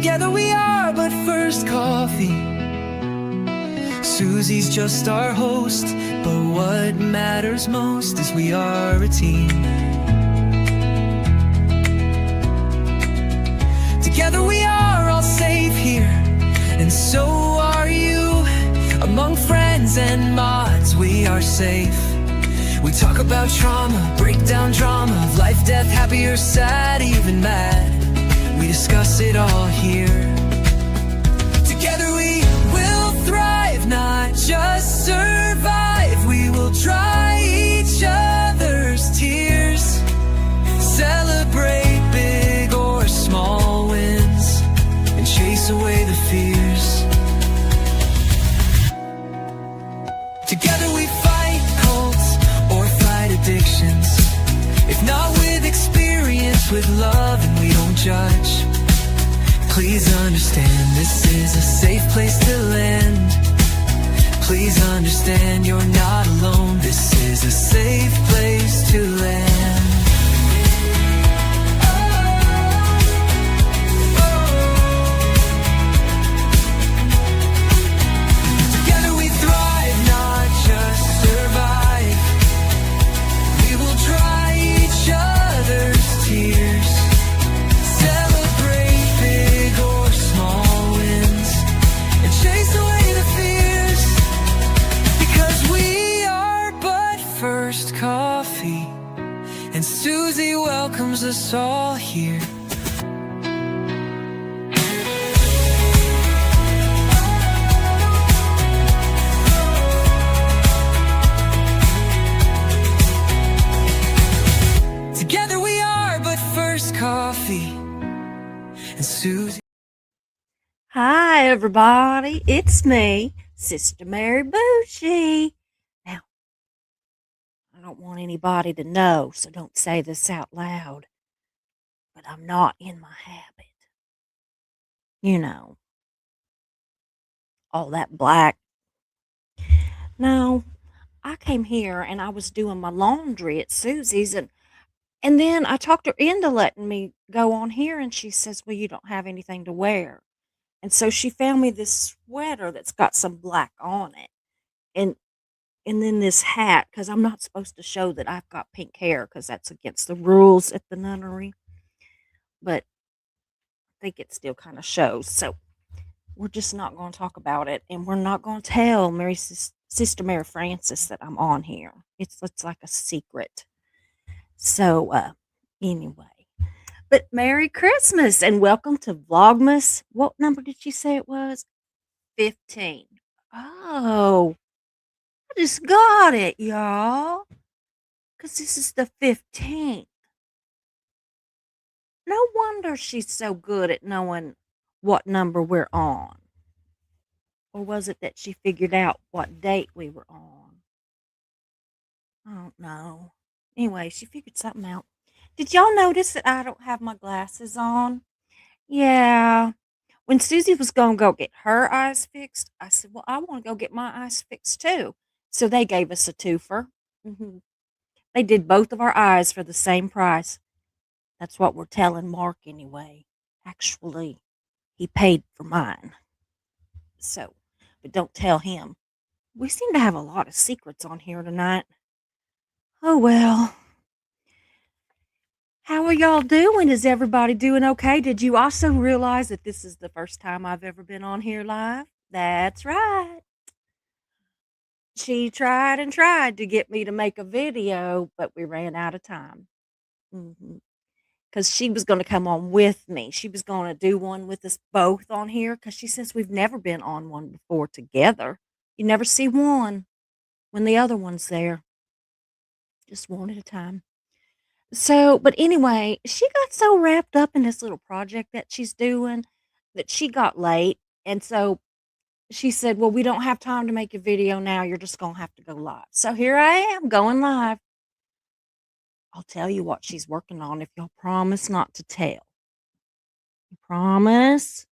Together we are but first coffee. Susie's just our host, but what matters most is we are a team. Together we are all safe here, and so are you. Among friends and mods we are safe. We talk about trauma, break down drama of life, death, happy or sad, even mad. We discuss it all here. Together we will thrive, not just survive. We will dry each other's tears, celebrate big or small wins, and chase away the fears. Together we fight cults or fight addictions. If not with experience, with love, and we don't judge. Please understand, this is a safe place to land. Please understand, you're not alone. This is a safe place to land. Together we thrive, not just survive. We will dry each other's tears, celebrate big or small wins, and chase away the fears. Because we are but first coffee, and Susie welcomes us all here. Together we are but first coffee, and Susie. Hi, everybody. It's me, Sister Mary Boujee. Now, I don't want anybody to know, so don't say this out loud, but I'm not in my habit. You know, all that black. No, I came here and I was doing my laundry at Susie's, and then I talked her into letting me go on here, and she says, well, you don't have anything to wear. And so she found me this sweater that's got some black on it. And and then this hat, because I'm not supposed to show that I've got pink hair, because that's against the rules at the nunnery. But I think it still kind of shows. So we're just not going to talk about it, and we're not going to tell Sister Mary Frances that I'm on here. It's like a secret. So anyway. But Merry Christmas and welcome to Vlogmas. What number did you say it was? 15. Oh, I just got it, y'all. Because this is the 15th. No wonder she's so good at knowing what number we're on. Or was it that she figured out what date we were on? I don't know. Anyway, she figured something out. Did y'all notice that I don't have my glasses on? Yeah. When Susie was going to go get her eyes fixed, I said, well, I want to go get my eyes fixed too. So they gave us a twofer. Mm-hmm. They did both of our eyes for the same price. That's what we're telling Mark anyway. Actually, he paid for mine. So, but don't tell him. We seem to have a lot of secrets on here tonight. Oh, well. How are y'all doing? Is everybody doing okay? Did you also realize that this is the first time I've ever been on here live? That's right. She tried and tried to get me to make a video, but we ran out of time. Because she was going to come on with me. She was going to do one with us both on here, because she says we've never been on one before together. You never see one when the other one's there. Just one at a time. So, but anyway, she got so wrapped up in this little project that she's doing that she got late. And so she said, well, we don't have time to make a video now. You're just going to have to go live. So here I am going live. I'll tell you what she's working on if you'll promise not to tell. You promise?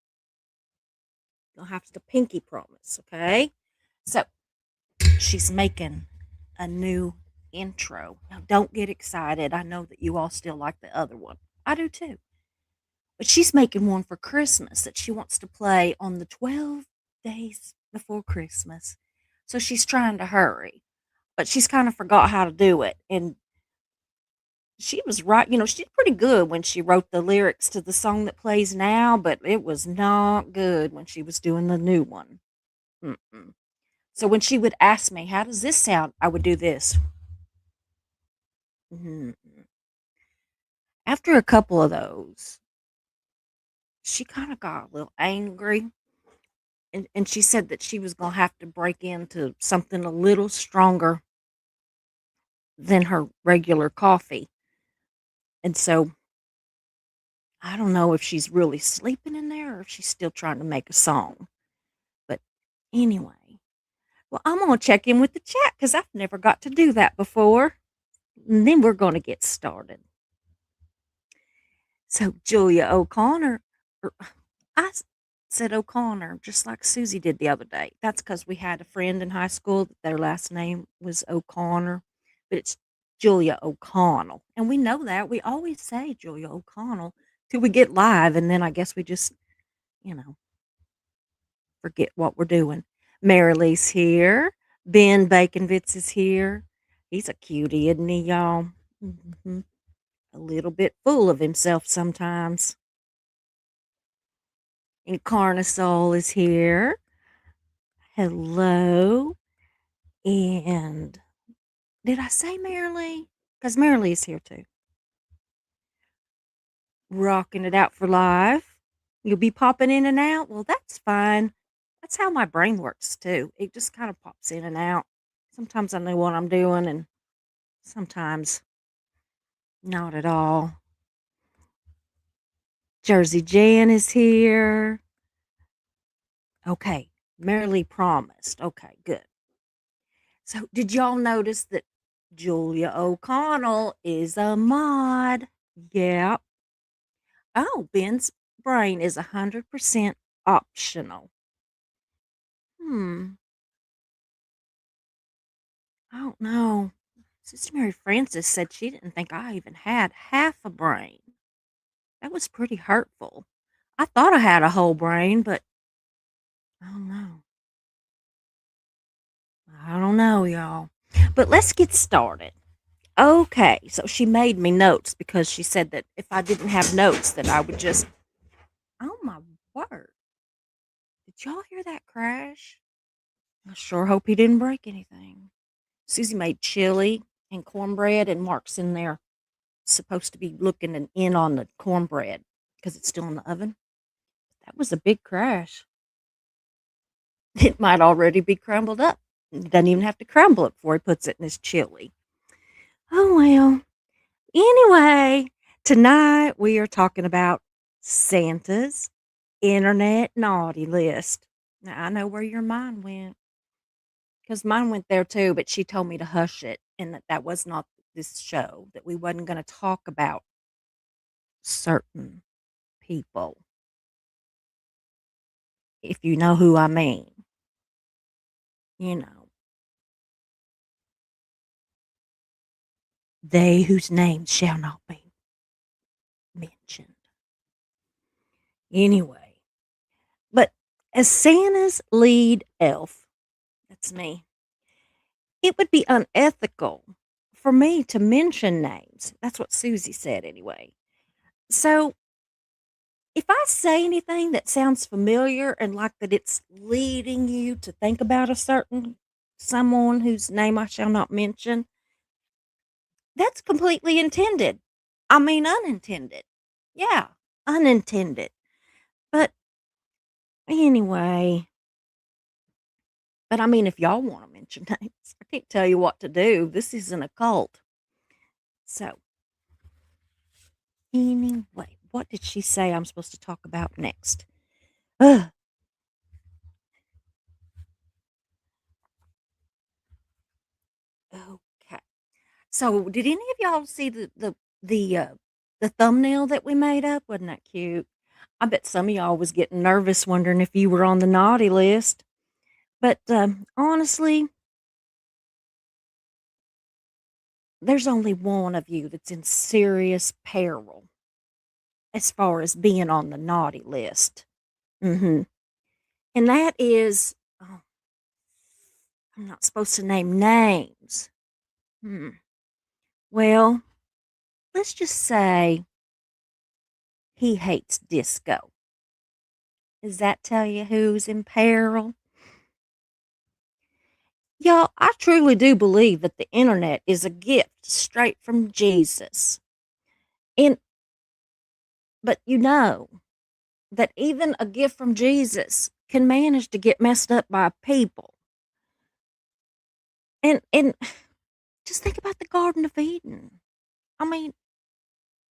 You'll have to pinky promise, okay? So she's making a new intro. Now, don't get excited. I know that you all still like the other one. I do too. but she's making one for Christmas that she wants to play on the 12 days before Christmas. So she's trying to hurry, but she's kind of forgot how to do it. And she was right, she did pretty good when she wrote the lyrics to the song that plays now, but it was not good when she was doing the new one. Mm-mm. So when she would ask me, "How does this sound?" I would do this. Mhm. After a couple of those, she kind of got a little angry, and she said that she was going to have to break into something a little stronger than her regular coffee. And so I don't know if she's really sleeping in there or if she's still trying to make a song. But anyway, well, I'm going to check in with the chat because I've never got to do that before. And then we're going to get started. So Julia O'Connor, er, said O'Connor, just like Susie did the other day. That's because we had a friend in high school that their last name was O'Connor, but it's Julia O'Connell. And we know that. We always say Julia O'Connell till we get live, and then I guess we just, you know, forget what we're doing. Marilee's here. Ben Baconvitz is here. He's a cutie, isn't he, y'all? Hmm. A little bit full of himself sometimes. And Carnosol is here. Hello. And did I say Marilee? Because Marilee is here too. Rocking it out for live. You'll be popping in and out. Well, that's fine. That's how my brain works too. It just kind of pops in and out. Sometimes I know what I'm doing, and sometimes not at all. Jersey Jan is here. Okay. Marilee promised. Okay, good. So, did y'all notice that Julia O'Connell is a mod? Yep. Oh, Ben's brain is 100% optional. Hmm. I don't know. Sister Mary Frances said she didn't think I even had half a brain. That was pretty hurtful. I thought I had a whole brain, but I don't know. I don't know, y'all. But let's get started. Okay, so she made me notes because she said that if I didn't have notes, that I would just. Oh my word! Did y'all hear that crash? I sure hope he didn't break anything. Susie made chili and cornbread, and Mark's in there supposed to be looking in on the cornbread because it's still in the oven. That was a big crash. It might already be crumbled up. He doesn't even have to crumble it before he puts it in his chili. Oh well. Anyway, tonight we are talking about Santa's internet naughty list. Now I know where your mind went because mine went there too, but she told me to hush it and that was not this show, that we wasn't going to talk about certain people, if you know who I mean. You know, they whose names shall not be mentioned. Anyway, but as Santa's lead elf, that's me, it would be unethical for me to mention names. That's what Susie said anyway. So if I say anything that sounds familiar and like that it's leading you to think about a certain someone whose name I shall not mention, that's completely intended. I mean, unintended. Yeah, unintended. But anyway, but I mean, if y'all want to mention names, I can't tell you what to do. This isn't a cult. So, anyway, what did she say I'm supposed to talk about next? Ugh. Okay. So, did any of y'all see the thumbnail that we made up? Wasn't that cute? I bet some of y'all was getting nervous, wondering if you were on the naughty list. But honestly, there's only one of you that's in serious peril. as far as being on the naughty list. Mhm. And that is, oh, I'm not supposed to name names. Hmm. Well, let's just say he hates disco. Does that tell you who's in peril? Y'all, I truly do believe that the internet is a gift straight from Jesus. And but that even a gift from Jesus can manage to get messed up by people. And just think about the Garden of Eden. I mean,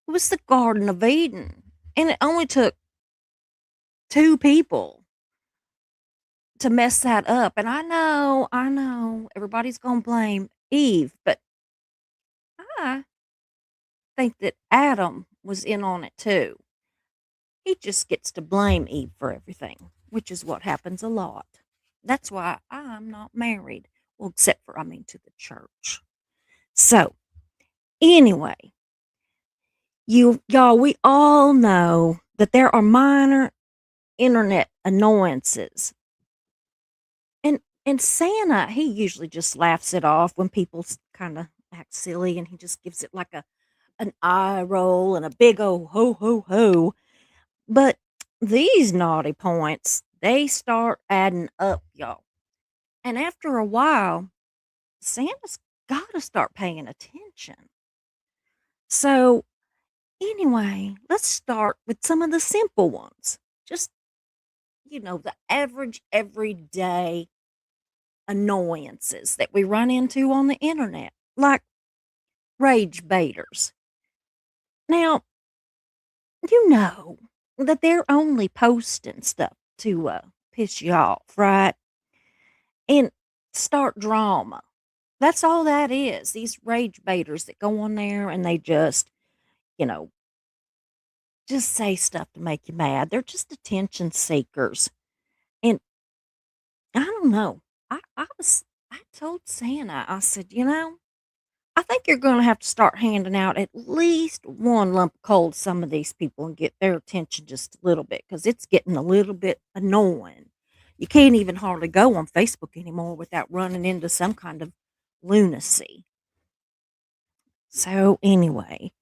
it was the Garden of Eden. And it only took two people to mess that up. And I know, everybody's gonna blame Eve, but I think that Adam was in on it too. He just gets to blame Eve for everything, which is what happens a lot. That's why I'm not married. Well, except for, I mean, to the church. So, anyway, y'all, we all know that there are minor internet annoyances. And Santa, he usually just laughs it off when people kind of act silly, and he just gives it like an eye roll and a big old ho ho ho. But these naughty points, they start adding up, y'all. And after a while, Santa's got to start paying attention. So, anyway, let's start with some of the simple ones. Just, the average, everyday annoyances that we run into on the internet, like rage baiters. Now, you know that they're only posting stuff to piss you off, right? And start drama. That's all that is. These rage baiters that go on there and they you know, just say stuff to make you mad. They're just attention seekers. And I don't know. I told Santa, I said, I think you're going to have to start handing out at least one lump of coal to some of these people and get their attention just a little bit, because it's getting a little bit annoying. You can't even hardly go on Facebook anymore without running into some kind of lunacy. So, anyway,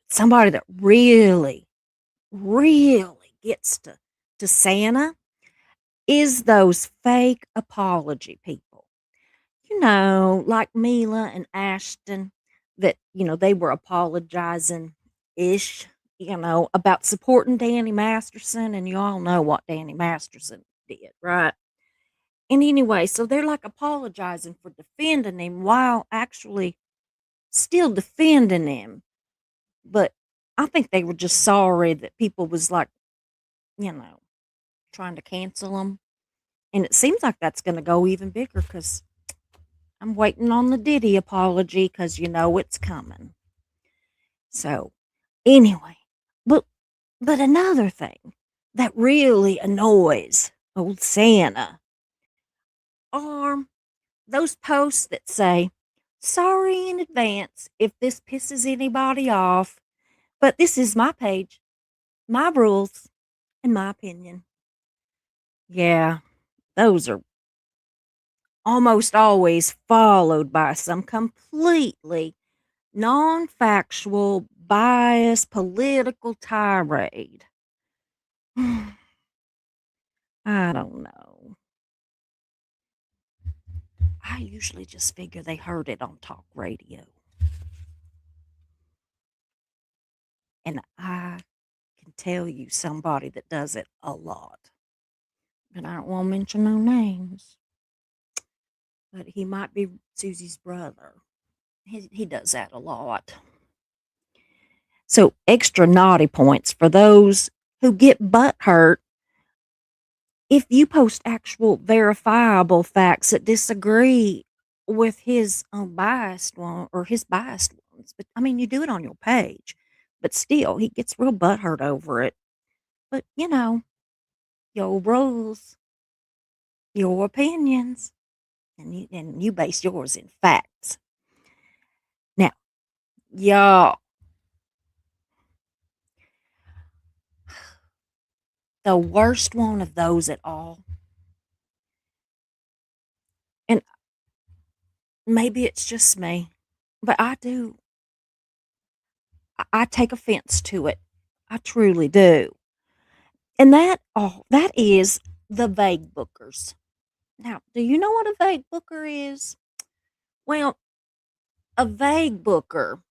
somebody that really, really gets to Santa is those fake apology people. Like Mila and Ashton, that, they were apologizing ish, about supporting Danny Masterson. And you all know what Danny Masterson did, right? And anyway, so they're like apologizing for defending him while actually still defending him. But I think they were just sorry that people was like, you know, trying to cancel him. And it seems like that's going to go even bigger, because I'm waiting on the Diddy apology, because it's coming. So, anyway, but another thing that really annoys old Santa are those posts that say, "Sorry in advance if this pisses anybody off, but this is my page, my rules, and my opinion." Yeah, those are almost always followed by some completely non-factual, biased political tirade. I don't know. I usually just figure they heard it on talk radio. And I can tell you somebody that does it a lot. But I don't want to mention no names. But he might be Susie's brother. He does that a lot. So, extra naughty points for those who get butt hurt if you post actual verifiable facts that disagree with his biased one, or his biased ones. But I mean, you do it on your page, but still, he gets real butthurt over it. But your rules, your opinions, and you base yours in facts. Now, y'all, the worst one of those at all, and maybe it's just me, but I take offense to it. I truly do. And that is the vague bookers. Now, do you know what a vague booker is? Well, a vague booker,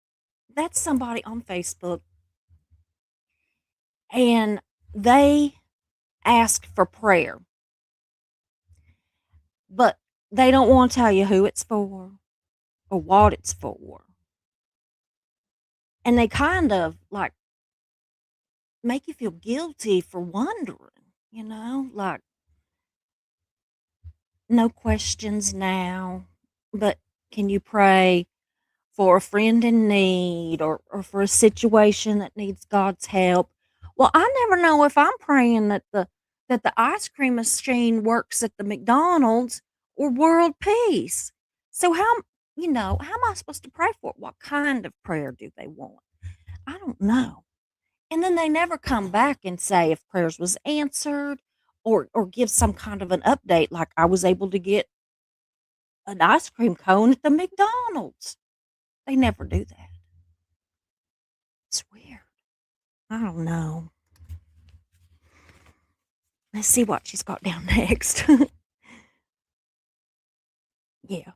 that's somebody on Facebook and they ask for prayer, but they don't want to tell you who it's for or what it's for. And they kind of like make you feel guilty for wondering, like no questions now, but can you pray for a friend in need or for a situation that needs God's help? Well, I never know if I'm praying that the ice cream machine works at the McDonald's or world peace. So how am I supposed to pray for it? What kind of prayer do they want? I don't know. And then they never come back and say if prayers was answered or give some kind of an update like I was able to get an ice cream cone at the McDonald's. They never do that. It's weird. I don't know. Let's see what she's got down next. Yeah,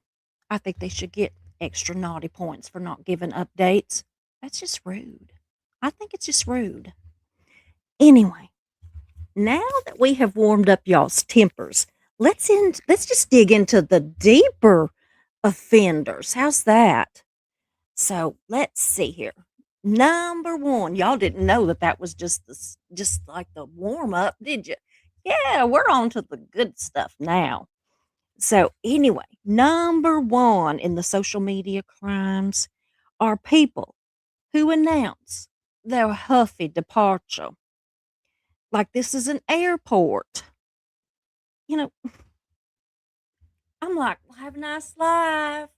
I think they should get extra naughty points for not giving updates. That's just rude. I think it's just rude. Anyway, now that we have warmed up y'all's tempers, let's just dig into the deeper offenders. How's that? So let's see here. Number one, y'all didn't know that was just like the warm up, did you? Yeah, we're on to the good stuff now. So anyway, number one in the social media crimes are people who announce their huffy departure. Like this is an airport. You know, I'm like, well, have a nice life.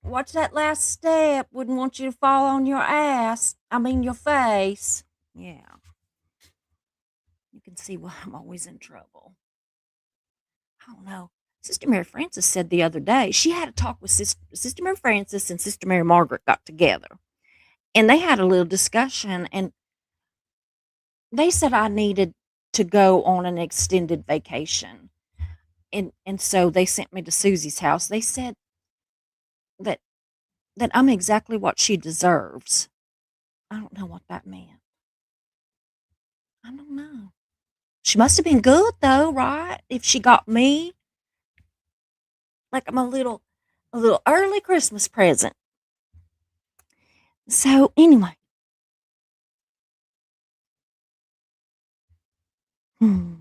Watch that last step. Wouldn't want you to fall on your ass. I mean, your face. Yeah. You can see why I'm always in trouble. I don't know. Sister Mary Frances said the other day, she had a talk with Sister Mary Frances and Sister Mary Margaret got together. And they had a little discussion. And they said I needed to go on an extended vacation. And so they sent me to Susie's house. They said that I'm exactly what she deserves. I don't know what that meant. I don't know. She must have been good though, right? If she got me like I'm a little early Christmas present. So anyway. Hmm.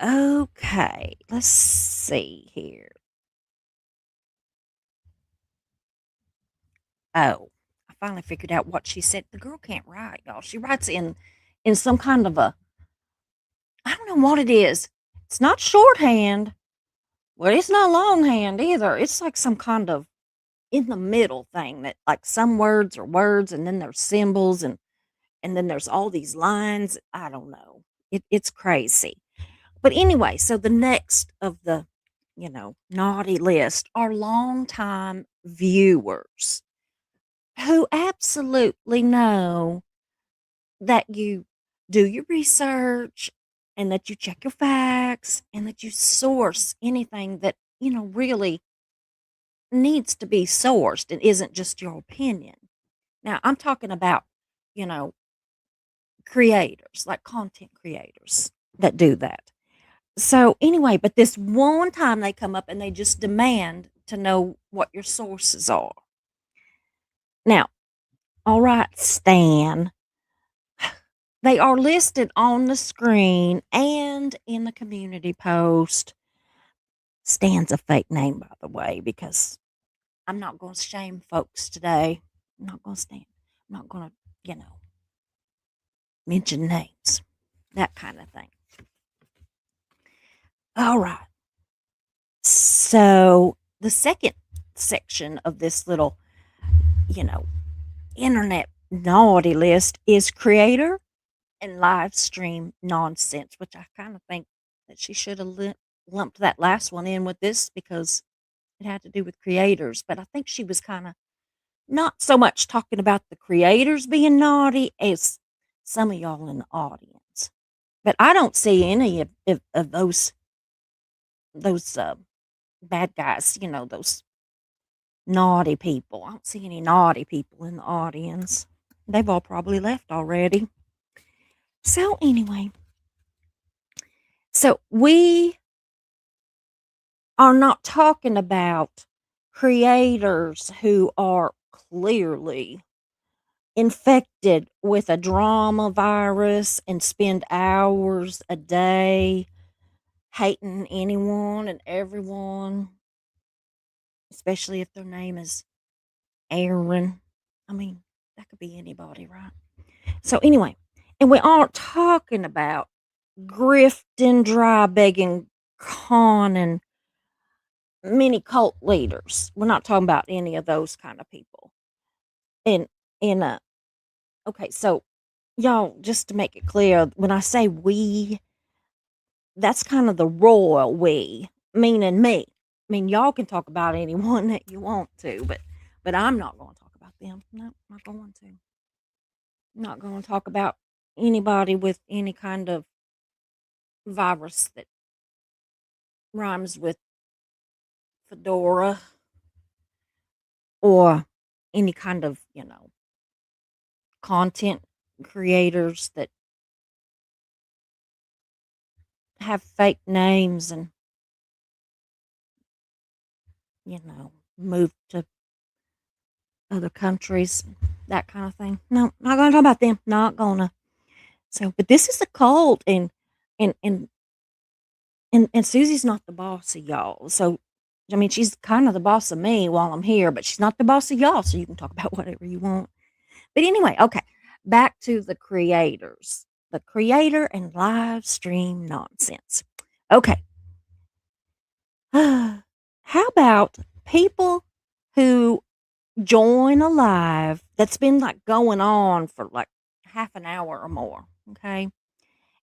Okay, let's see here. Oh, I finally figured out what she said. The girl can't write, y'all. She writes in some kind of a I don't know what it is. It's not shorthand, but it's not longhand either. It's like some kind of in the middle thing that like some words are words and then there's symbols and then there's all these lines. I don't know. It's crazy. But anyway, so the next of the, naughty list are longtime viewers who absolutely know that you do your research and that you check your facts and that you source anything that, really needs to be sourced and isn't just your opinion. Now, I'm talking about, you know, creators, like content creators that do that. So, anyway, but this one time they come up and they just demand to know what your sources are. Now, all right, Stan, they are listed on the screen and in the community post. Stan's a fake name, by the way, because I'm not going to shame folks today. I'm not going to stand. I'm not going to, mention names, that kind of thing. All right. So the second section of this little, you know, internet naughty list is creator, influencer, or influencer. and live stream nonsense, which I kind of think that she should have lumped that last one in with this because it had to do with creators. But I think she was kind of not so much talking about the creators being naughty as some of y'all in the audience. But I don't see any of those bad guys, those naughty people. I don't see any naughty people in the audience. They've all probably left already. So anyway, so we are not talking about creators who are clearly infected with a drama virus and spend hours a day hating anyone and everyone, especially if their name is Aaron. I mean, that could be anybody, right? So anyway, and we aren't talking about grifting, dry begging, con and many cult leaders. We're not talking about any of those kind of people. And and okay, so y'all, just to make it clear, when I say we, that's kind of the royal we, meaning me. I mean, y'all can talk about anyone that you want to, but I'm not going to talk about them. No, not going to. Not going to talk about anybody with any kind of virus that rhymes with fedora or any kind of, content creators that have fake names and, move to other countries, that kind of thing. No, not going to talk about them. Not gonna. So, but this is a cult, and and and Susie's not the boss of y'all. So, I mean, she's kind of the boss of me while I'm here, but she's not the boss of y'all. So you can talk about whatever you want. But anyway, okay, back to the creators, the creator and live stream nonsense. Okay, how about people who join a live that's been like going on for like half an hour or more? Okay,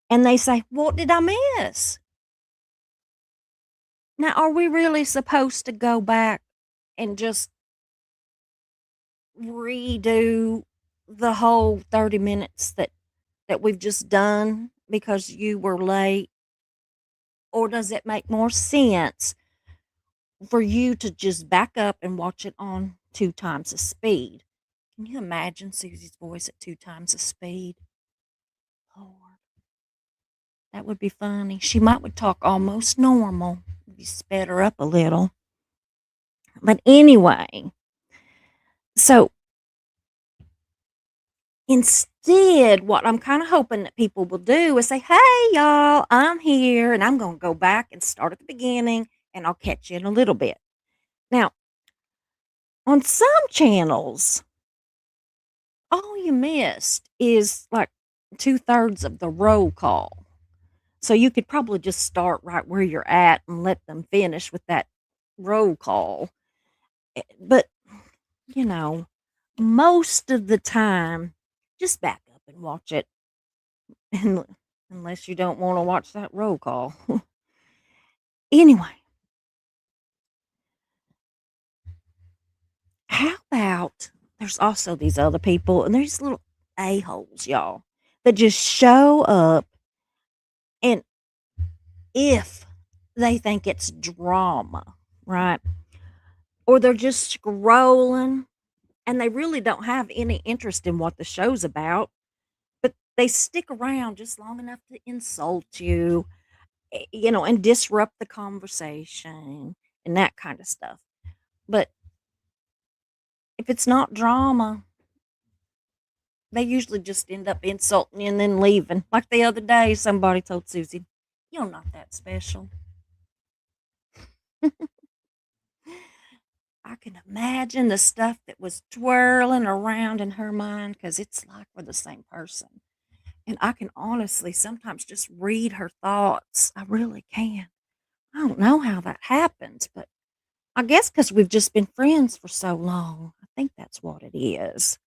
and they say, "What did I miss?" Now, are we really supposed to go back and just redo the whole 30 minutes that we've just done because you were late? Or does it make more sense for you to just back up and watch it on 2 times the speed? Can you imagine Susie's voice at 2 times the speed? Lord, that would be funny. She might would talk almost normal if you sped her up a little. But anyway, so instead, what I'm kind of hoping that people will do is say, "Hey, y'all, I'm here, and I'm going to go back and start at the beginning, and I'll catch you in a little bit." Now, on some channels, all you missed is like 2/3 of the roll call. So you could probably just start right where you're at and let them finish with that roll call. But, you know, most of the time, just back up and watch it. And unless you don't want to watch that roll call. Anyway, how about there's also these other people, and there's little a-holes, y'all, that just show up, and if they think it's drama, right? Or they're just scrolling and they really don't have any interest in what the show's about, but they stick around just long enough to insult you, and disrupt the conversation and that kind of stuff. But if it's not drama, they usually just end up insulting you and then leaving. Like the other day, somebody told Susie, "You're not that special." I can imagine the stuff that was twirling around in her mind because it's like we're the same person. And I can honestly sometimes just read her thoughts. I really can. I don't know how that happens, but I guess because we've just been friends for so long. I think that's what it is.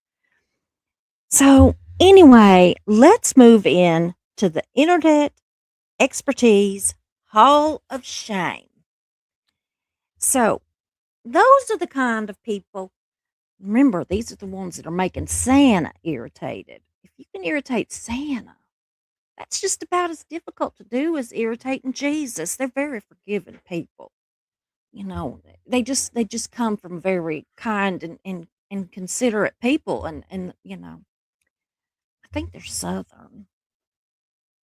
So Anyway, let's move in to the Internet Expertise Hall of Shame. So, those are the kind of people, remember, these are the ones that are making Santa irritated. If you can irritate Santa, that's just about as difficult to do as irritating Jesus. They're very forgiving people. You know, they just come from very kind and considerate people, and I think they're Southern.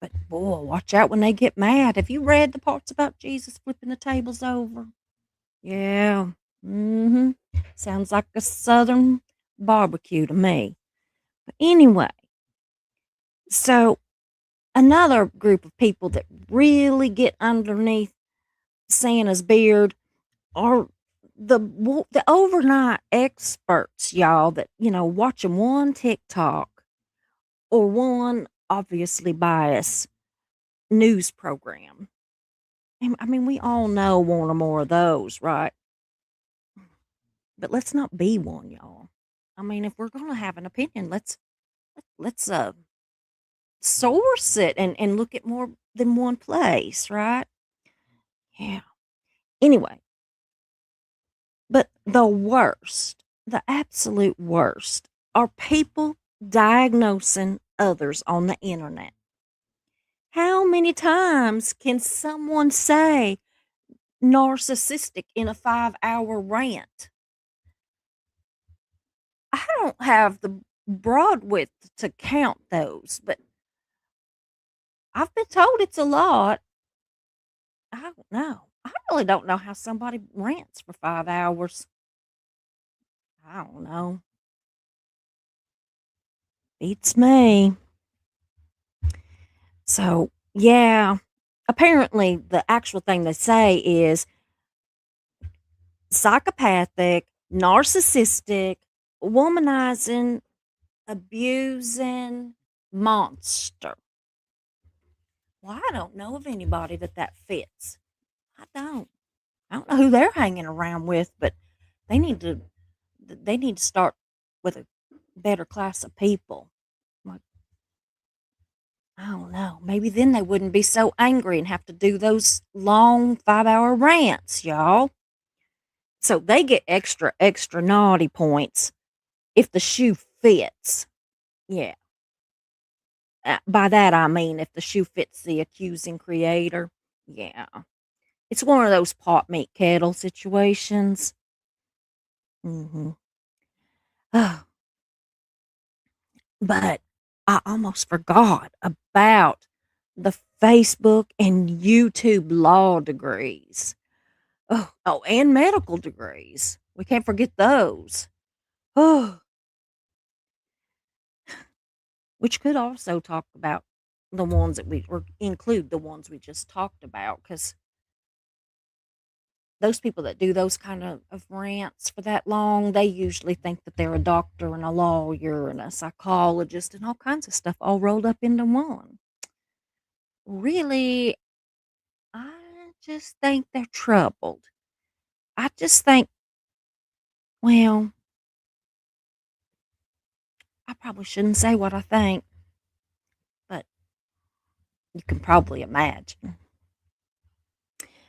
But boy, watch out when they get mad. Have you read the parts about Jesus flipping the tables over? Yeah. Mm-hmm. Sounds like a Southern barbecue to me. But anyway, so another group of people that really get underneath Santa's beard are the overnight experts, y'all, that, watching one TikTok or one obviously biased news program. And, I mean, we all know one or more of those, right? But let's not be one, y'all. I mean, if we're gonna have an opinion, let's source it and look at more than one place, right? Yeah. Anyway, but the worst, the absolute worst, are people diagnosing others on the internet. How many times can someone say narcissistic in a 5-hour rant? I don't have the broad width to count those, but I've been told it's a lot. I don't know. I really don't know how somebody rants for 5 hours. I don't know. Beats me. So, yeah. Apparently, the actual thing they say is psychopathic, narcissistic, womanizing, abusing monster. Well, I don't know of anybody that fits. I don't. I don't know who they're hanging around with, but they need to they need to start with a better class of people. Like, I don't know. Maybe then they wouldn't be so angry and have to do those long 5-hour rants, y'all. So they get extra naughty points if the shoe fits. Yeah. By that I mean if the shoe fits the accusing creator. Yeah. It's one of those pot meat kettle situations. Mhm. But I almost forgot about the Facebook and YouTube law degrees. Oh, and medical degrees. We can't forget those. Oh, which could also talk about the ones that we or include the ones we just talked about, because those people that do those kind of rants for that long, they usually think that they're a doctor and a lawyer and a psychologist and all kinds of stuff all rolled up into one. Really, I just think they're troubled. I just think, well, I probably shouldn't say what I think, but you can probably imagine.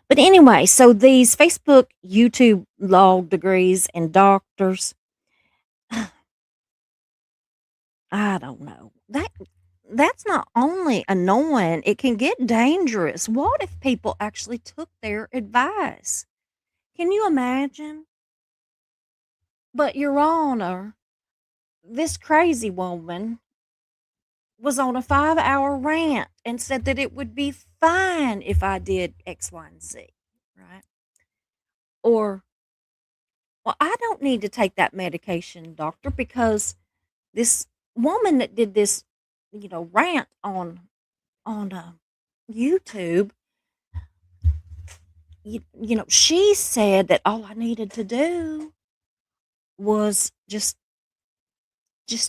But anyway, so these Facebook, YouTube law degrees and doctors, I don't know. That's not only annoying, it can get dangerous. What if people actually took their advice? Can you imagine? But Your Honor, this crazy woman was on a 5-hour rant and said that it would be fine if I did X, Y, and Z, right? Or, well, I don't need to take that medication, doctor, because this woman that did this, rant on YouTube, she said that all I needed to do was just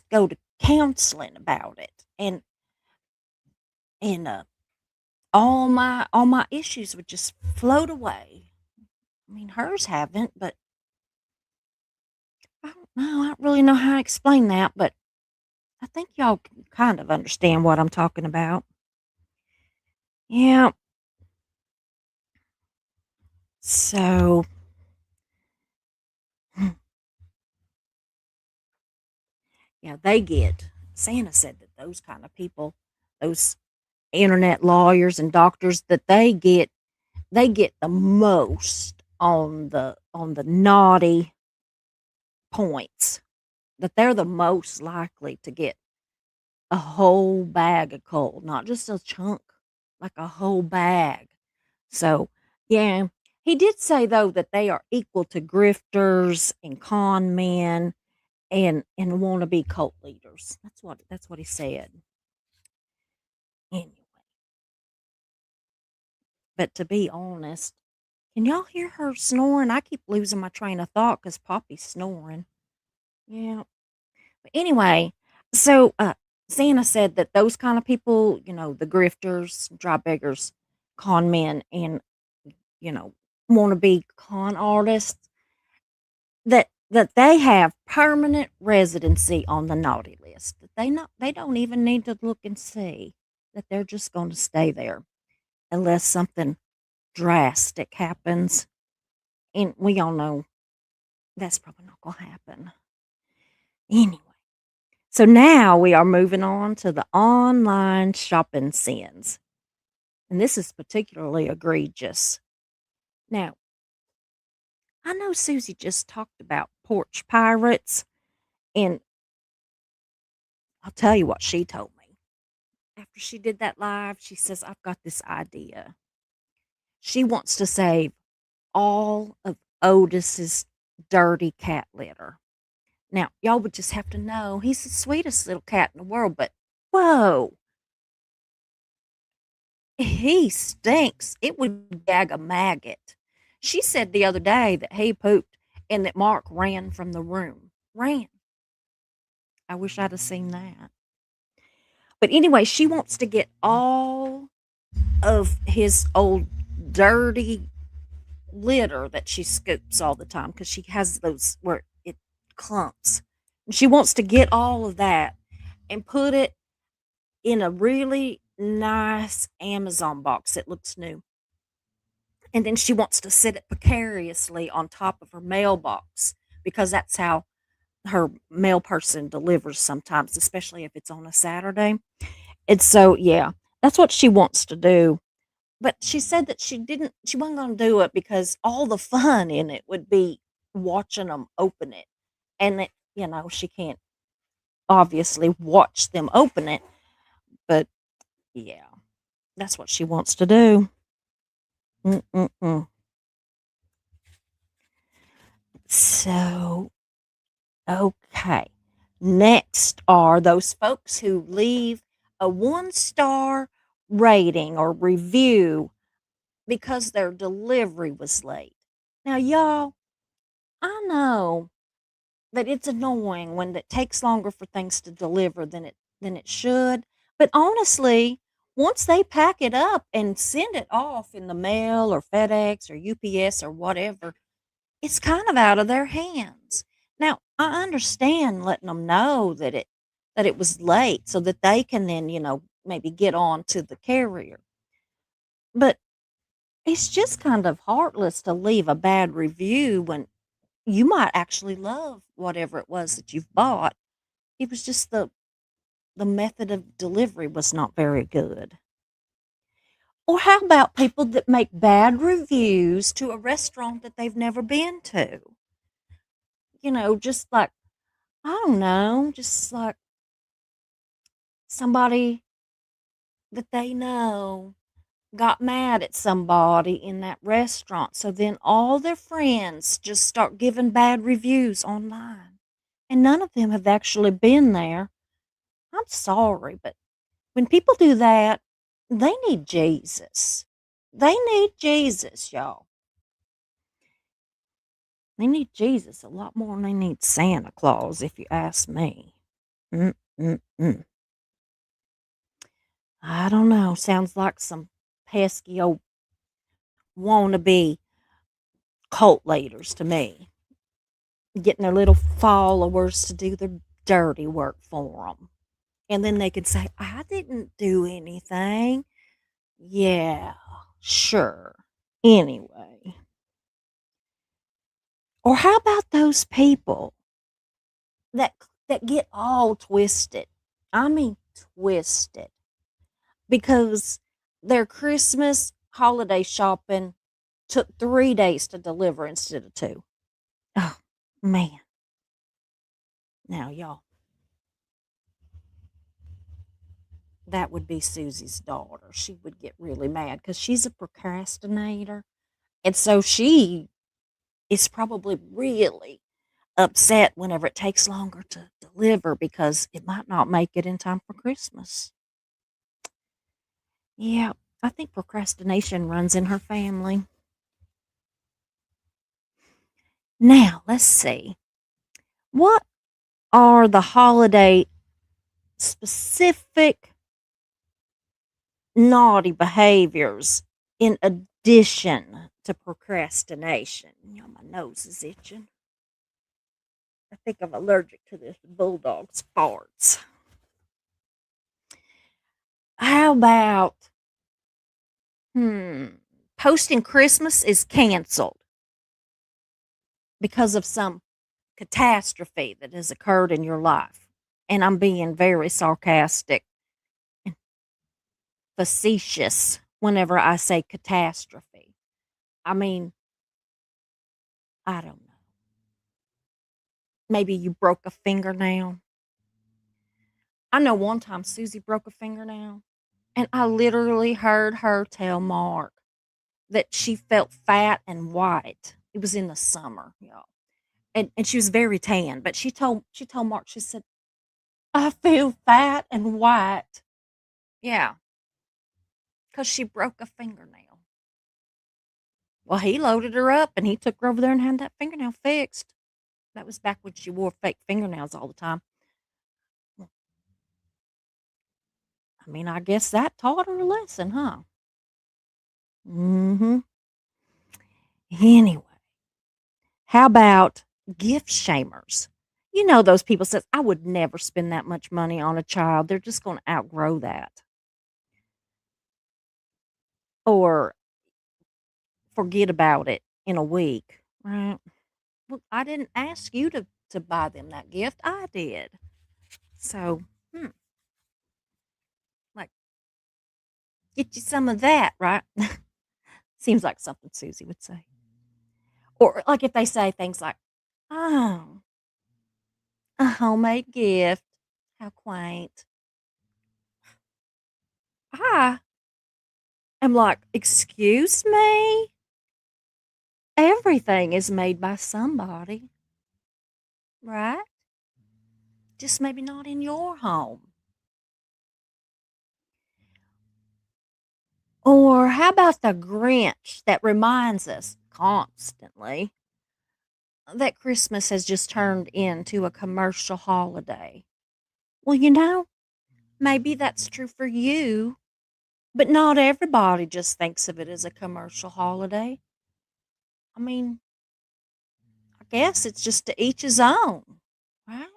go to counseling about it, and all my issues would just float away. I mean, hers haven't, but I don't know. I don't really know how to explain that, but think y'all can kind of understand what I'm talking about. Yeah. So, yeah, Santa said that those kind of people, those internet lawyers and doctors, that they get the most on the naughty points, that they're the most likely to get a whole bag of coal, not just a chunk, like a whole bag. So, yeah, he did say though that they are equal to grifters and con men and wannabe cult leaders. That's what he said. Anyway, but to be honest, can y'all hear her snoring? I keep losing my train of thought because Poppy's snoring. Yeah. But anyway, so Santa said that those kind of people, the grifters, dry beggars, con men, and you know, wannabe con artists, that they have permanent residency on the naughty list. That they don't even need to look and see, that they're just going to stay there unless something drastic happens. And we all know that's probably not going to happen. Anyway, so now we are moving on to the online shopping sins. And this is particularly egregious. Now, I know Susie just talked about porch pirates, and I'll tell you what she told me. After she did that live, she says, I've got this idea. She wants to save all of Otis's dirty cat litter. Now, y'all would just have to know he's the sweetest little cat in the world, but whoa, he stinks. It would gag a maggot. She said the other day that he pooped and that Mark ran from the room. Ran. I wish I'd have seen that. But anyway, she wants to get all of his old dirty litter that she scoops all the time because she has those where it clumps. And she wants to get all of that and put it in a really nice Amazon box that looks new. And then she wants to sit it precariously on top of her mailbox because that's how her mail person delivers sometimes, especially if it's on a Saturday. And so, yeah, that's what she wants to do. But she said that she wasn't going to do it because all the fun in it would be watching them open it. And that, she can't obviously watch them open it. But yeah, that's what she wants to do. Mm-mm-mm. So, okay. Next are those folks who leave a 1-star rating or review because their delivery was late. Now, y'all, I know that it's annoying when it takes longer for things to deliver than it should. But honestly, once they pack it up and send it off in the mail or FedEx or UPS or whatever, it's kind of out of their hands. Now, I understand letting them know that it was late so that they can then, maybe get on to the carrier. But it's just kind of heartless to leave a bad review when you might actually love whatever it was that you've bought. It was just the method of delivery was not very good. Or how about people that make bad reviews to a restaurant that they've never been to? Just like, I don't know, just like somebody that they know got mad at somebody in that restaurant. So then all their friends just start giving bad reviews online. And none of them have actually been there. I'm sorry, but when people do that, they need Jesus. They need Jesus, y'all. They need Jesus a lot more than they need Santa Claus, if you ask me. Mm-mm-mm. I don't know. Sounds like some pesky old wannabe cult leaders to me. Getting their little followers to do their dirty work for them. And then they could say, I didn't do anything. Yeah, sure. Anyway. Or how about those people that that get all twisted? I mean twisted because their Christmas holiday shopping took 3 days to deliver instead of 2. Oh, man. Now, y'all, that would be Susie's daughter. She would get really mad because she's a procrastinator. And so she is probably really upset whenever it takes longer to deliver because it might not make it in time for Christmas. Yeah, I think procrastination runs in her family. Now, let's see. What are the holiday specific naughty behaviors in addition to procrastination? You know, my nose is itching. I think I'm allergic to this bulldog's farts. How about, hmm, posting Christmas is canceled because of some catastrophe that has occurred in your life. And I'm being very sarcastic and facetious whenever I say catastrophe. I mean, I don't know. Maybe you broke a fingernail. I know one time Susie broke a fingernail, and I literally heard her tell Mark that she felt fat and white. It was in the summer, y'all. And she was very tan, but she told Mark, she said, I feel fat and white. Yeah, because she broke a fingernail. Well, he loaded her up and he took her over there and had that fingernail fixed. That was back when she wore fake fingernails all the time. I mean, I guess that taught her a lesson, huh? Mm-hmm. Anyway, how about gift shamers? You know those people says, I would never spend that much money on a child. They're just going to outgrow that. Or forget about it in a week, right? Well, I didn't ask you to buy them that gift. I did. So, like, get you some of that, right? Seems like something Susie would say. Or like if they say things like, oh, a homemade gift. How quaint. I am like, excuse me? Everything is made by somebody, right? Just maybe not in your home. Or how about the Grinch that reminds us constantly that Christmas has just turned into a commercial holiday? Well, maybe that's true for you, but not everybody just thinks of it as a commercial holiday. I mean, I guess it's just to each his own, right?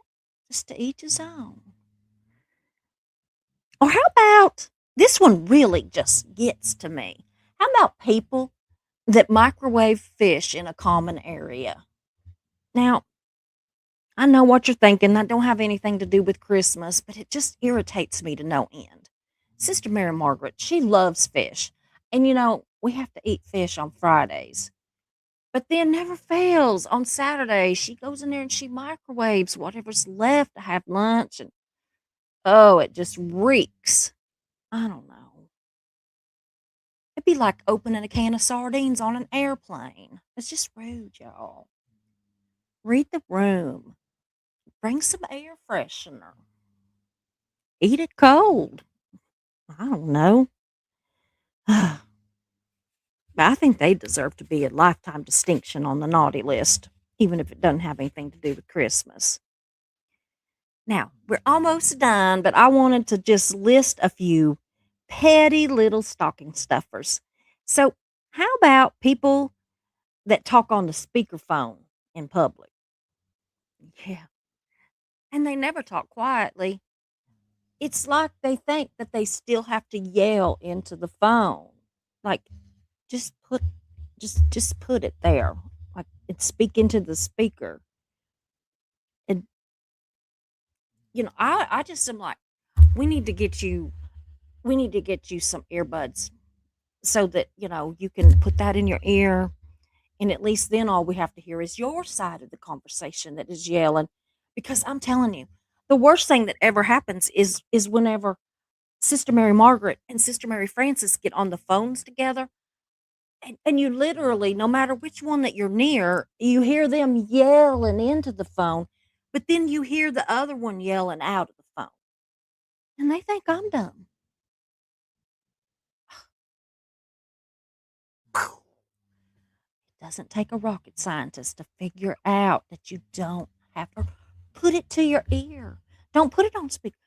Just to each his own. Or how about this one really just gets to me? How about people that microwave fish in a common area? Now, I know what you're thinking. That don't have anything to do with Christmas, but it just irritates me to no end. Sister Mary Margaret, she loves fish. And we have to eat fish on Fridays. But then never fails. On Saturday, she goes in there and she microwaves whatever's left to have lunch. And oh, it just reeks. I don't know. It'd be like opening a can of sardines on an airplane. It's just rude, y'all. Read the room. Bring some air freshener. Eat it cold. I don't know. But I think they deserve to be a lifetime distinction on the naughty list, even if it doesn't have anything to do with Christmas. Now, we're almost done, but I wanted to just list a few petty little stocking stuffers. So, how about people that talk on the speakerphone in public? Yeah. And they never talk quietly. It's like they think that they still have to yell into the phone. Like, just put just put it there. Like, and speak into the speaker. And I just am like, we need to get you we need to get you some earbuds so that, you can put that in your ear, and at least then all we have to hear is your side of the conversation that is yelling. Because I'm telling you, the worst thing that ever happens is whenever Sister Mary Margaret and Sister Mary Frances get on the phones together, and you literally, no matter which one that you're near, you hear them yelling into the phone, but then you hear the other one yelling out of the phone, and they think I'm dumb. It doesn't take a rocket scientist to figure out that you don't have to put it to your ear. Don't put it on speaker.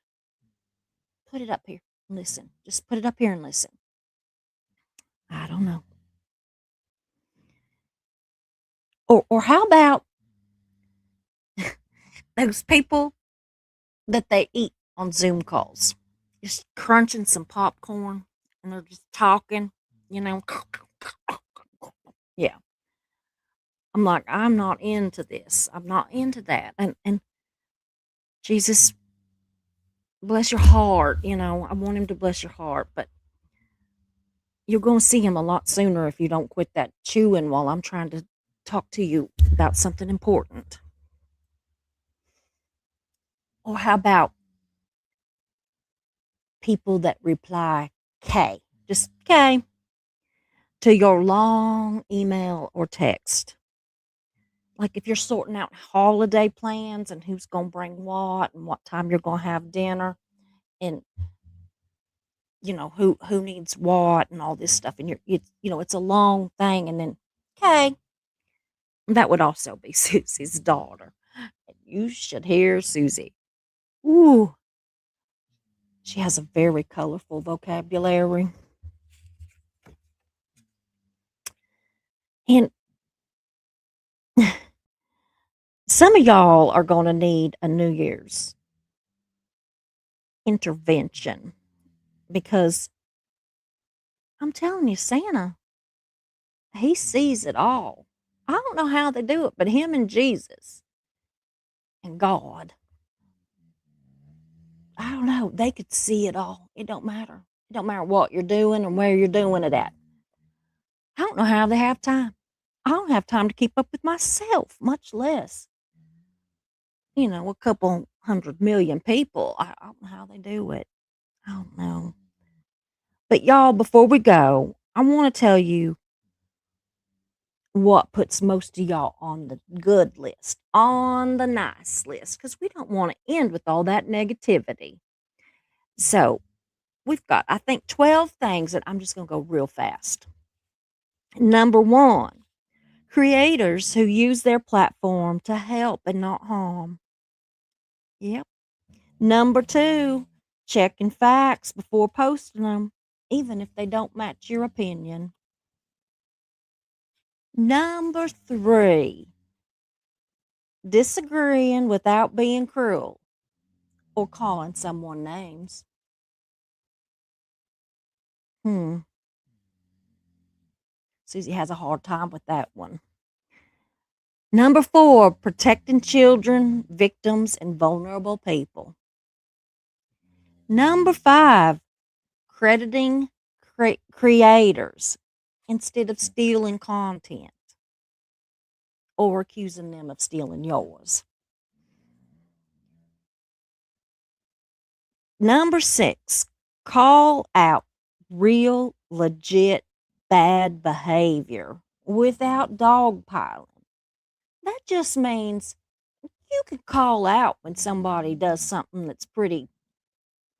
Put it up here and listen. Just put it up here and listen. I don't know. Or how about those people that they eat on Zoom calls? Just crunching some popcorn and they're just talking, you know. Yeah. I'm like, I'm not into this. I'm not into that. And Jesus, bless your heart, I want him to bless your heart, but you're going to see him a lot sooner if you don't quit that chewing while I'm trying to talk to you about something important. Or how about people that reply K, just K, to your long email or text? Like if you're sorting out holiday plans and who's going to bring what and what time you're going to have dinner, and who needs what and all this stuff, and it's a long thing, and then okay, that would also be Susie's daughter. You should hear Susie. Ooh, she has a very colorful vocabulary. And some of y'all are going to need a New Year's intervention, because I'm telling you, Santa, he sees it all. I don't know how they do it, but him and Jesus and God, I don't know, they could see it all. It don't matter. It don't matter what you're doing and where you're doing it at. I don't know how they have time. I don't have time to keep up with myself, much less, a couple 100 million people. I don't know how they do it. I don't know. But y'all, before we go, I want to tell you what puts most of y'all on the good list, on the nice list, because we don't want to end with all that negativity. So we've got, I think, 12 things, and I'm just going to go real fast. Number one, creators who use their platform to help and not harm. Yep. Number two, checking facts before posting them, even if they don't match your opinion. Number three, disagreeing without being cruel or calling someone names. Hmm. Susie has a hard time with that one. Number four, protecting children, victims, and vulnerable people. Number five, crediting creators instead of stealing content or accusing them of stealing yours. Number six, call out real, legit bad behavior without dogpiling. That just means you could call out when somebody does something that's pretty,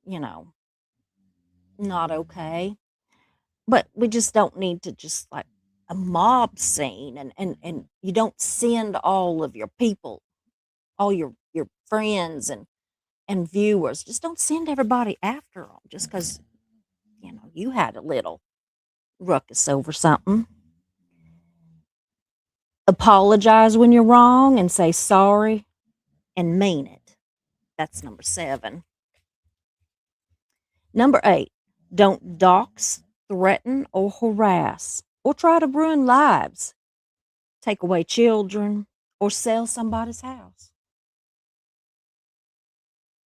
you know, not okay. But we just don't need to just like a mob scene, and you don't send all of your people, all your friends and viewers. Just don't send everybody after them just because you had a little ruckus over something. Apologize when you're wrong and say sorry and mean it. That's number seven. Number 8, don't dox, threaten, or harass, or try to ruin lives, take away children, or sell somebody's house.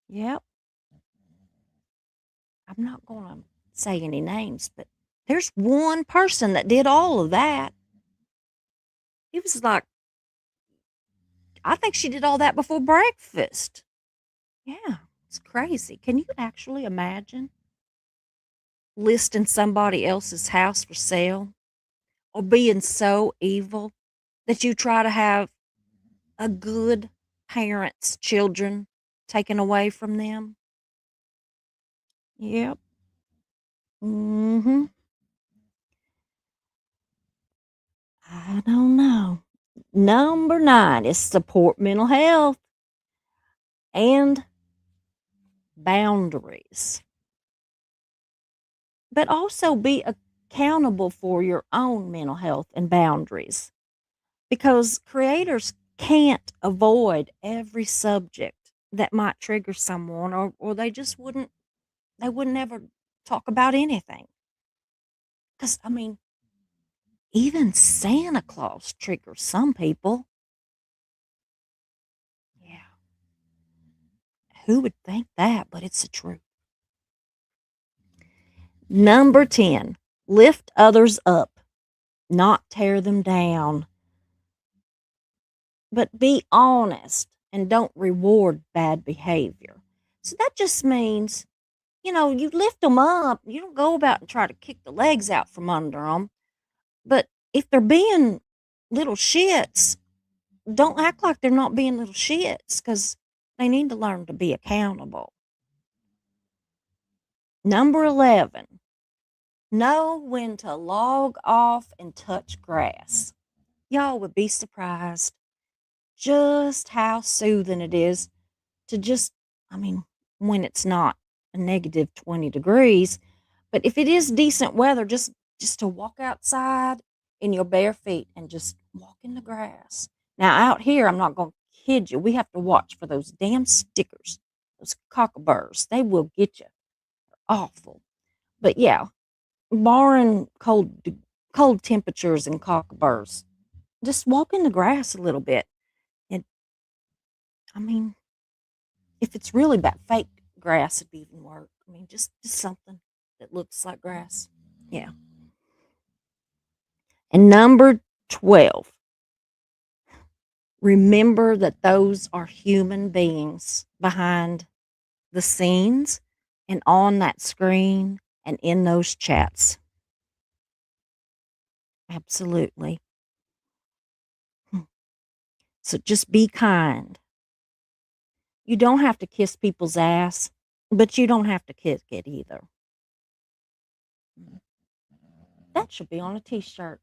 Yep, I'm not going to say any names, but there's one person that did all of that. It was like, I think she did all that before breakfast. Yeah, it's crazy. Can you actually imagine listing somebody else's house for sale or being so evil that you try to have a good parent's children taken away from them? Yep. Mhm. I don't know. Number 9 is support mental health and boundaries, but also be accountable for your own mental health and boundaries because creators can't avoid every subject that might trigger someone, or they just wouldn't ever talk about anything. Because, I mean, even Santa Claus triggers some people. Yeah. Who would think that? But it's the truth. Number 10, lift others up, not tear them down, but be honest and don't reward bad behavior. So that just means, you lift them up. You don't go about and try to kick the legs out from under them. But if they're being little shits, don't act like they're not being little shits because they need to learn to be accountable. Number 11, know when to log off and touch grass. Y'all would be surprised just how soothing it is to just, I mean, when it's not a negative 20 degrees, but if it is decent weather, just to walk outside in your bare feet and just walk in the grass. Now out here, I'm not going to kid you, we have to watch for those damn stickers, those cockaburs. They will get you. Awful. But yeah, barring cold temperatures and cockaburs, just walk in the grass a little bit. And I mean, if it's really bad, fake grass would be even worse. I mean, just something that looks like grass. Yeah. And number 12, remember that those are human beings behind the scenes and on that screen and in those chats. Absolutely. So just be kind. You don't have to kiss people's ass, but you don't have to kick it either. That should be on a t shirt.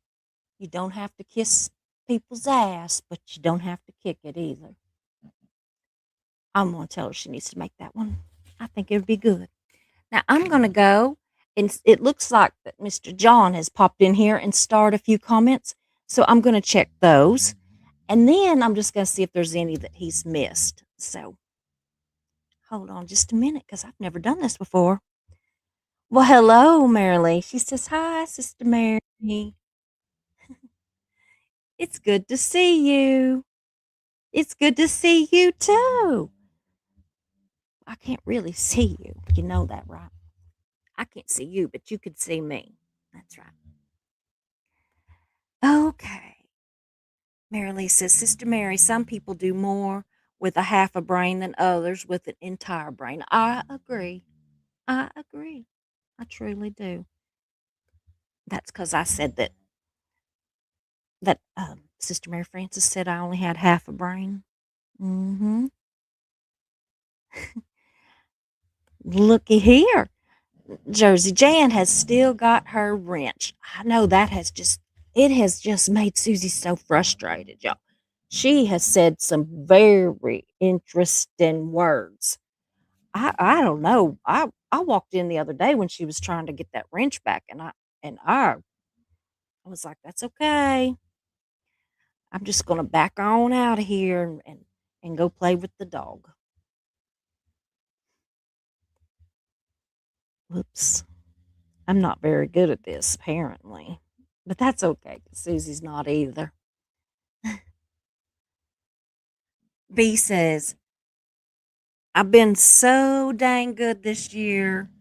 You don't have to kiss people's ass, but you don't have to kick it either. I'm going to tell her she needs to make that one. I think it would be good. Now I'm going to go, and it looks like that Mr. John has popped in here and starred a few comments. So I'm going to check those. And then I'm just going to see if there's any that he's missed. So hold on just a minute because I've never done this before. Well, hello, Marilee. She says, hi, Sister Mary. It's good to see you. It's good to see you too. I can't really see you. You know that, right? I can't see you, but you could see me. That's right. Okay. Mary Lee says, Sister Mary, some people do more with a half a brain than others with an entire brain. I agree. I agree. I truly do. That's because I said that Sister Mary Frances said I only had half a brain. Mm-hmm. Looky here. Jersey Jan has still got her wrench. I know that it has just made Susie so frustrated, y'all. She has said some very interesting words. I don't know. I walked in the other day when she was trying to get that wrench back, and I was like, that's okay. I'm just gonna back on out of here and go play with the dog. Whoops. I'm not very good at this, apparently. But that's okay, 'cause Susie's not either. B says, I've been so dang good this year.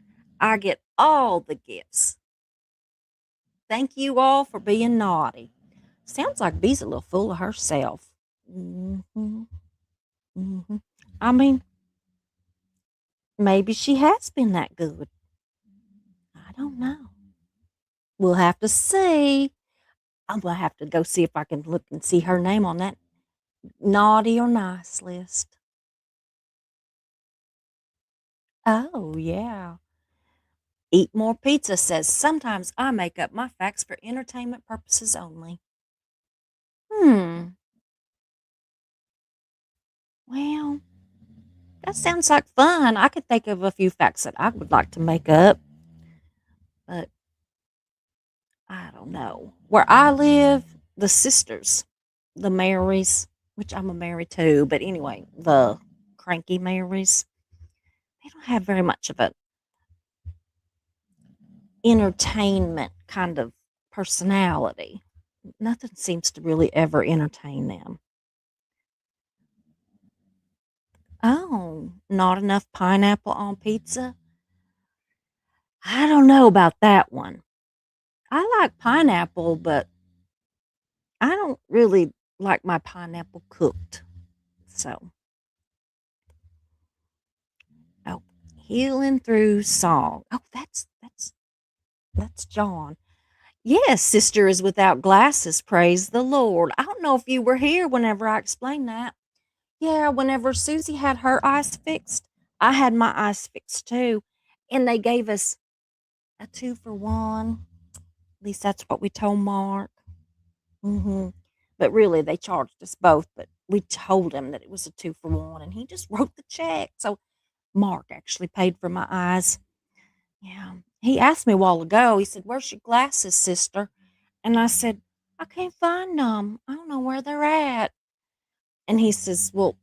I get all the gifts. Thank you all for being naughty. Sounds like B's a little full of herself. hmm hmm I mean, maybe she has been that good. I don't know. We'll have to see. I'm gonna have to go see if I can look and see her name on that naughty or nice list. Oh, yeah. Eat More Pizza says sometimes I make up my facts for entertainment purposes only. Hmm. Well, that sounds like fun. I could think of a few facts that I would like to make up, but I don't know. Where I live, the sisters, the Marys, which I'm a Mary too, but anyway, the cranky Marys, they don't have very much of a entertainment kind of personality. Nothing seems to really ever entertain them. Oh, not enough pineapple on pizza? I don't know about that one. I like pineapple, but I don't really like my pineapple cooked. So, oh, healing through song. Oh, that's John. Yes, sister is without glasses. Praise the Lord. I don't know if you were here whenever I explained that. Yeah, whenever Susie had her eyes fixed, I had my eyes fixed too. And they gave us a 2 for 1. At least that's what we told Mark. But really, they charged us both. But we told him that it was a 2 for 1, and he just wrote the check. So Mark actually paid for my eyes. Yeah. He asked me a while ago, he said, "Where's your glasses, sister?" And I said, "I can't find them. I don't know where they're at." And he says, "Well,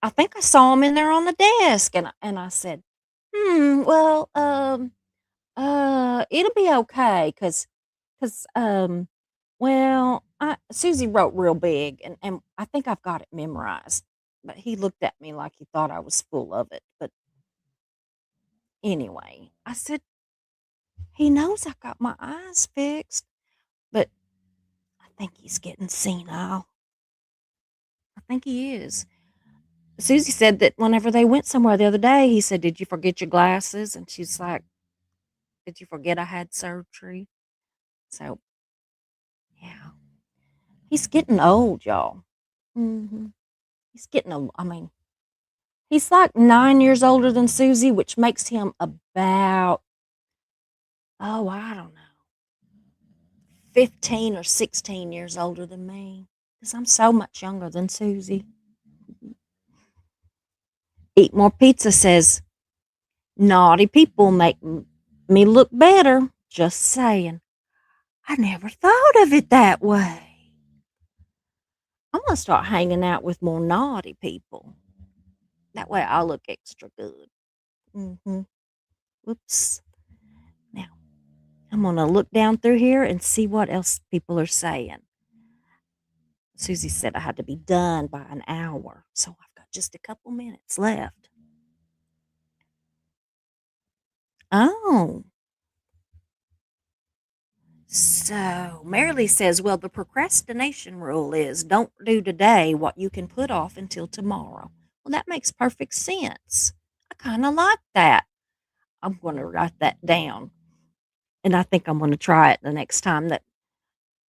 I think I saw them in there on the desk." And I said, well, it'll be okay, cause well, Susie wrote real big, and I think I've got it memorized. But he looked at me like he thought I was full of it. But anyway, I said, he knows I got my eyes fixed, but I think he's getting senile. I think he is. Susie said that whenever they went somewhere the other day, he said, "Did you forget your glasses?" And she's like, "Did you forget I had surgery?" So, yeah, he's getting old, y'all. He's getting old. I mean, he's like 9 years older than Susie, which makes him about, oh, I don't know, 15 or 16 years older than me, because I'm so much younger than Susie. Eat More Pizza says, naughty people make me look better. Just saying. I never thought of it that way. I'm going to start hanging out with more naughty people. That way I'll look extra good. Mm-hmm. Whoops. Now, I'm going to look down through here and see what else people are saying. Susie said I had to be done by an hour, so I've got just a couple minutes left. Oh, so Marilee says, well, the procrastination rule is don't do today what you can put off until tomorrow. Well, that makes perfect sense. I kind of like that. I'm going to write that down. And I think I'm going to try it the next time that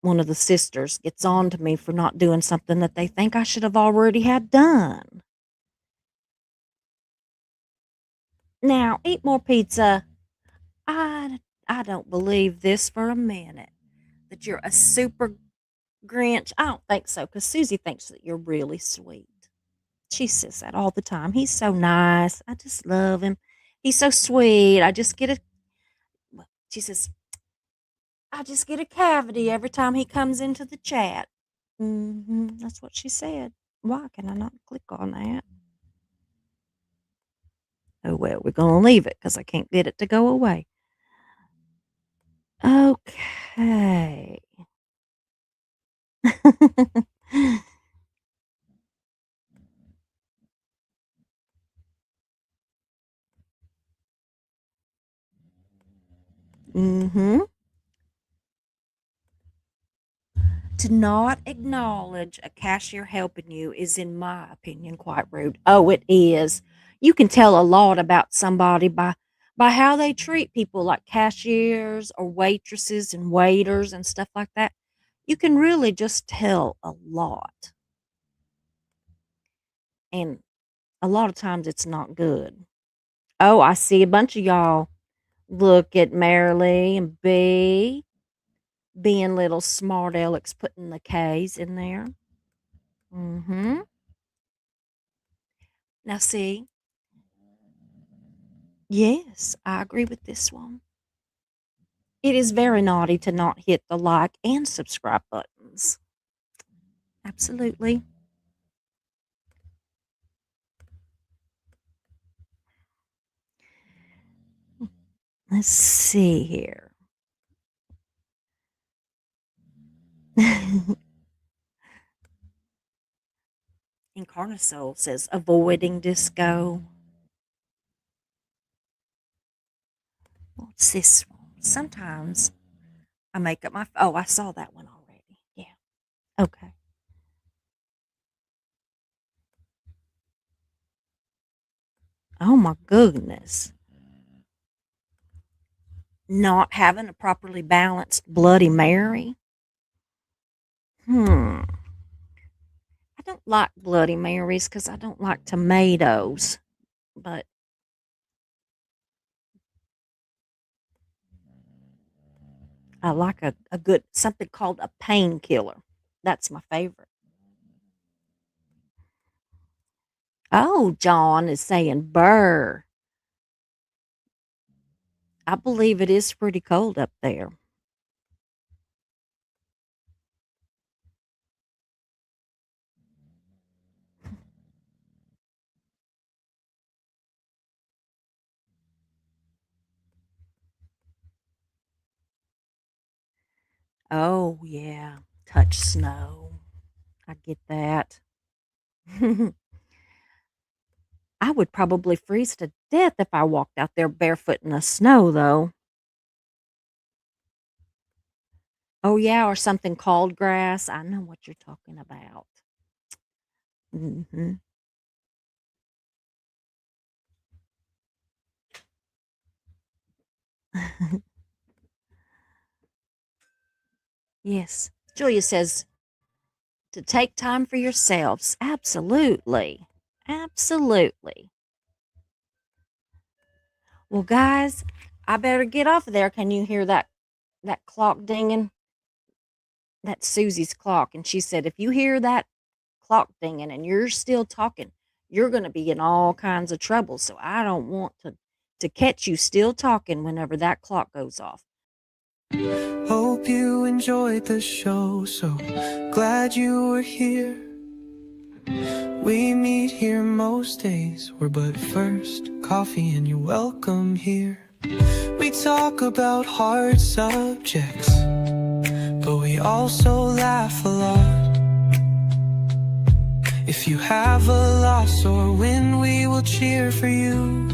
one of the sisters gets on to me for not doing something that they think I should have already had done. Now, eat more pizza. I don't believe this for a minute that you're a super Grinch. I don't think so, because Susie thinks that you're really sweet. She says that all the time. He's so nice. I just love him. He's so sweet. I just get a, well, she says, I just get a cavity every time he comes into the chat. That's what she said. Why can I not click on that? Oh, well, we're going to leave it because I can't get it to go away. Okay. Mhm. To not acknowledge a cashier helping you is, in my opinion, quite rude. Oh, it is. You can tell a lot about somebody by how they treat people like cashiers or waitresses and waiters and stuff like that. You can really just tell a lot. And a lot of times it's not good. Oh, I see a bunch of y'all. Look at Marilee and B being little smart Alecks putting the K's in there. Mhm. Now see, yes, I agree with this one. It is very naughty to not hit the like and subscribe buttons. Absolutely. Let's see here. Incarnasoul says avoiding disco. What's this one? Sometimes I make up my. Oh, I saw that one already. Yeah. Okay. Oh my goodness. Not having a properly balanced Bloody Mary. Hmm. I don't like Bloody Marys because I don't like tomatoes, but I like a good something called a painkiller. That's my favorite. Oh, John is saying burr. I believe it is pretty cold up there. Oh, yeah. Touch snow. I get that. I would probably freeze to death if I walked out there barefoot in the snow, though. Oh, yeah, or something called grass. I know what you're talking about. Hmm. Yes. Julia says to take time for yourselves. Absolutely. Absolutely. Well, guys, I better get off of there. Can you hear that clock dinging? That's Susie's clock, and she said if you hear that clock dinging and you're still talking, you're going to be in all kinds of trouble. So I don't want to catch you still talking whenever that clock goes off. Hope you enjoyed the show, so glad you were here. We meet here most days, we're but first coffee and you're welcome here. We talk about hard subjects, but we also laugh a lot. If you have a loss or win, we will cheer for you.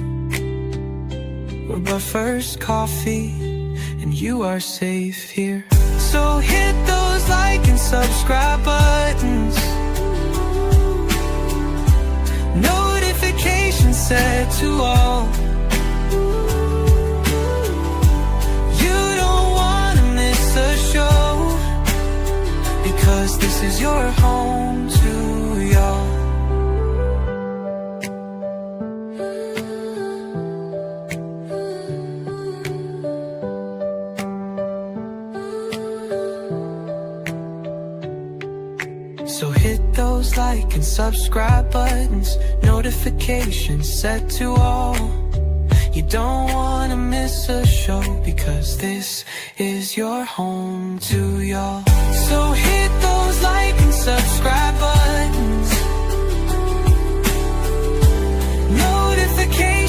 We're but first coffee and you are safe here. So hit those like and subscribe buttons, notifications set to all. You don't want to miss a show, because this is your home to y'all. So hit those like and subscribe buttons, notifications set to all. You don't want to miss a show, because this is your home to y'all. So hit those like and subscribe buttons, notifications